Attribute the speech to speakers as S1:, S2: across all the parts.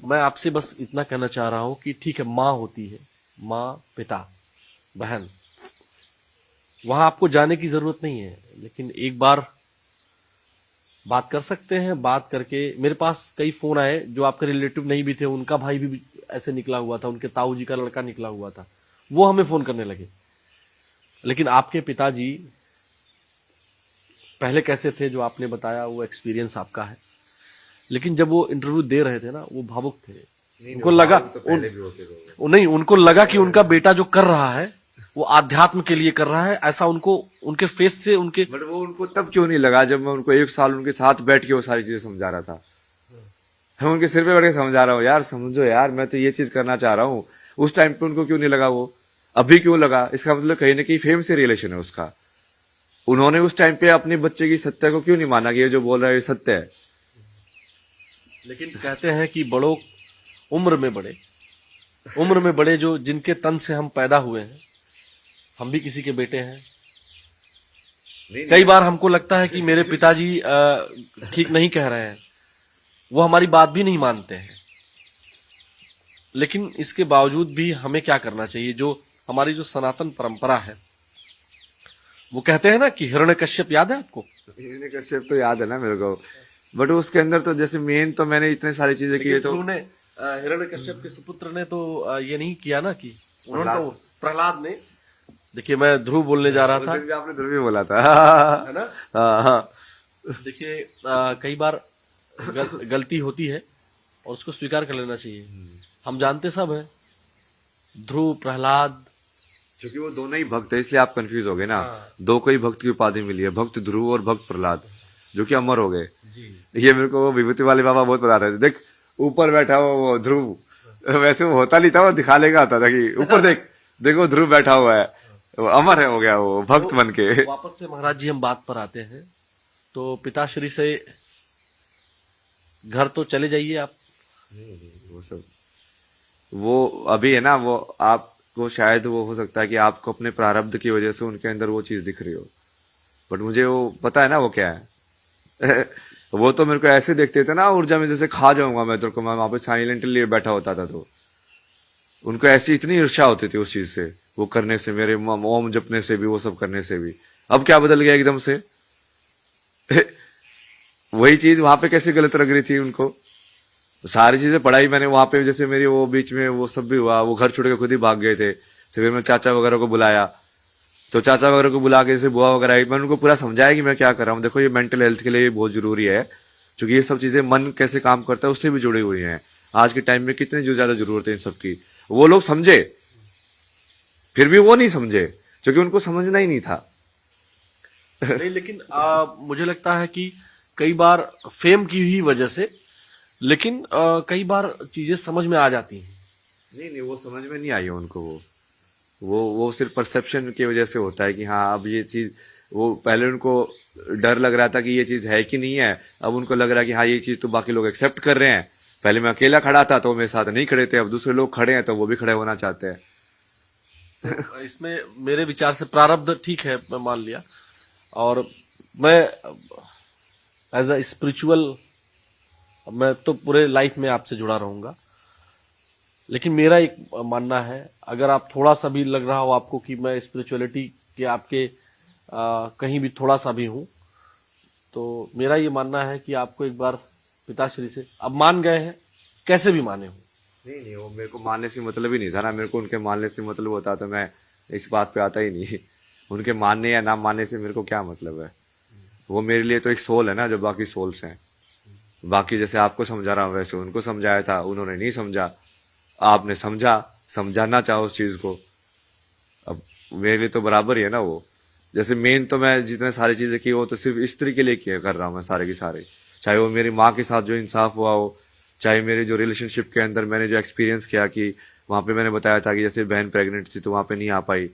S1: मैं आपसे बस इतना कहना चाह रहा हूं कि ठीक है, माँ होती है, माँ, पिता, बहन, वहां आपको जाने की जरूरत नहीं है, लेकिन एक बार बात कर सकते हैं। बात करके मेरे पास कई फोन आए जो आपके रिलेटिव नहीं भी थे, उनका भाई भी ऐसे निकला हुआ था, उनके ताऊ जी का लड़का निकला हुआ था, वो हमें फोन करने लगे। लेकिन आपके पिताजी पहले कैसे थे जो आपने बताया, वो एक्सपीरियंस आपका है, लेकिन जब वो इंटरव्यू दे रहे थे ना, वो भावुक थे। उनको लगा नहीं, उनको लगा कि उनका बेटा जो कर रहा है वो आध्यात्म के लिए कर रहा है, ऐसा उनको उनके फेस से उनके।
S2: बट वो उनको तब क्यों नहीं लगा जब मैं उनको 1 साल उनके साथ बैठ के वो सारी चीजें समझा रहा था। मैं उनके सिर पे बैठ के समझा रहा हूँ, यार समझो यार, मैं तो ये चीज करना चाह रहा हूँ। उस टाइम पे उनको क्यों नहीं लगा, वो अभी क्यों लगा? इसका मतलब कहीं ना कहीं फेम से रिलेशन है उसका। उन्होंने उस टाइम पे अपने बच्चे की सत्य को क्यों नहीं माना कि ये जो बोल रहा है ये सत्य है।
S1: लेकिन कहते हैं कि बड़ों उम्र में बड़े जो जिनके तन से हम पैदा हुए हैं, हम भी किसी के बेटे हैं। कई बार हमको लगता है कि मेरे पिताजी ठीक नहीं कह रहे हैं, वो हमारी बात भी नहीं मानते हैं, लेकिन इसके बावजूद भी हमें क्या करना चाहिए? जो हमारी जो सनातन परंपरा है, वो कहते हैं ना कि हिरण्यकश्यप, याद है आपको?
S2: हिरण्यकश्यप तो याद है ना मेरे को, बट उसके अंदर तो जैसे मेन तो मैंने इतने सारी चीजें की है। तो
S1: हिरण्यकश्यप के सुपुत्र ने तो ये नहीं किया ना, कि उन्होंने तो प्रहलाद ने, देखिए मैं ध्रुव बोलने जा रहा था,
S2: आपने ध्रुव ही बोला था
S1: है ना?
S2: हाँ।
S1: देखिए कई बार गलती होती है और उसको स्वीकार कर लेना चाहिए। हम जानते सब है, ध्रुव, प्रहलाद,
S2: क्योंकि वो दोनों ही भक्त है, इसलिए आप कंफ्यूज हो गए ना।
S1: हाँ।
S2: दो को ही भक्त की उपाधि मिली है, भक्त ध्रुव और भक्त प्रहलाद, जो कि अमर हो गए।
S1: जी।
S2: ये मेरे को वो विभूति वाले बाबा बहुत बताते थे। देख ऊपर बैठा हुआ वो ध्रुव, वैसे वो होता नहीं था, वो दिखाने का आता था कि ऊपर देख, देखो ध्रुव बैठा हुआ है, वो अमर है, हो गया वो भक्त बन के।
S1: वापस से महाराज जी हम बात पर आते हैं, तो पिताश्री से घर तो चले जाइए आप।
S2: वो सब वो अभी है ना, वो आपको शायद वो हो सकता है कि आपको अपने प्रारब्ध की वजह से उनके अंदर वो चीज दिख रही हो, बट मुझे वो पता है ना वो क्या है। वो तो मेरे को ऐसे देखते थे ना ऊर्जा में, जैसे खा जाऊंगा मैं तेरे को। मैं वहां पे साइलेंटली बैठा होता था, तो उनको ऐसी इतनी ईर्ष्या होती थी उस चीज से, वो करने से, मेरे ओम जपने से भी, वो सब करने से भी। अब क्या बदल गया एकदम से? वही चीज वहां पे कैसे गलत लग रही थी उनको। सारी चीजें पढ़ाई मैंने वहां पे, जैसे मेरी वो बीच में वो सब भी हुआ, वो घर छोड़ के खुद ही भाग गए थे। फिर मैं चाचा वगैरह को बुलाया, तो चाचा वगैरह को बुला के जैसे बुआ वगैरह आई, मैंने उनको पूरा समझाया कि मैं क्या कर रहा हूँ। देखो ये मेंटल हेल्थ के लिए बहुत जरूरी है, क्योंकि ये सब चीजें मन कैसे काम करता है उससे भी जुड़ी हुई हैं। आज के टाइम में कितनी जो ज्यादा जरूरत है इन सब की, वो लोग समझे, फिर भी वो नहीं समझे, क्योंकि उनको समझना ही नहीं था।
S1: नहीं, लेकिन मुझे लगता है कि कई बार फेम की ही वजह से, लेकिन कई बार चीजें समझ में आ जाती हैं।
S2: नहीं, वो समझ में नहीं आई है उनको। वो सिर्फ परसेप्शन की वजह से होता है कि हाँ अब ये चीज, वो पहले उनको डर लग रहा था कि ये चीज है कि नहीं है, अब उनको लग रहा है कि हाँ ये चीज तो बाकी लोग एक्सेप्ट कर रहे हैं। पहले मैं अकेला खड़ा था तो वो मेरे साथ नहीं खड़े थे, अब दूसरे लोग खड़े हैं तो वो भी खड़े होना चाहते हैं।
S1: तो इसमें मेरे विचार से प्रारब्ध ठीक है, मैं मान लिया, और मैं एज अ स्पिरिचुअल, मैं तो पूरे लाइफ में आपसे जुड़ा रहूंगा, लेकिन मेरा एक मानना है, अगर आप थोड़ा सा भी लग रहा हो आपको कि मैं स्पिरिचुअलिटी के आपके कहीं भी थोड़ा सा भी हूं, तो मेरा ये मानना है कि आपको एक बार पिताश्री से, अब मान गए हैं, कैसे भी माने हो।
S2: नहीं, वो मेरे को मानने से मतलब ही नहीं था ना। मेरे को उनके मानने से मतलब होता तो मैं इस बात पे आता ही नहीं। उनके मानने या ना मानने से मेरे को क्या मतलब है। वो मेरे लिए तो एक सोल है ना, जो बाकी सोल्स हैं। बाकी जैसे आपको समझा रहा हूँ वैसे उनको समझाया था, उन्होंने नहीं समझा, आपने समझा, समझाना चाहो उस चीज को, अब मेरे लिए तो बराबर ही है ना वो। जैसे मेन तो मैं जितने सारी चीजें की वो तो सिर्फ स्त्री के लिए किया कर रहा हूँ मैं सारे की सारे, चाहे वो मेरी माँ के साथ जो इंसाफ हुआ हो, चाहे मेरे जो रिलेशनशिप के अंदर मैंने जो एक्सपीरियंस किया कि वहां पे मैंने बताया था कि जैसे बहन प्रेग्नेंट थी तो वहां पे नहीं आ पाई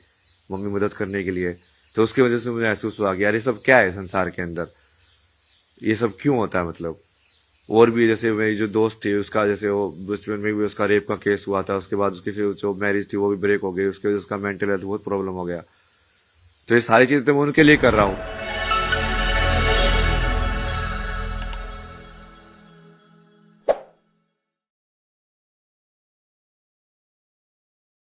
S2: मम्मी मदद करने के लिए, तो उसकी वजह से मुझे महसूस हुआ कि यार ये सब क्या है संसार के अंदर, ये सब क्यों होता है मतलब। और भी जैसे मेरी जो दोस्त थी उसका, जैसे वो बचपन में भी उसका रेप का केस हुआ था, उसके बाद उसकी फिर जो मैरिज थी वो भी ब्रेक हो गई, उसके वजह से उसका मेंटल हेल्थ बहुत प्रॉब्लम हो गया। तो ये सारी चीजें तो मैं उनके लिए कर रहा हूँ।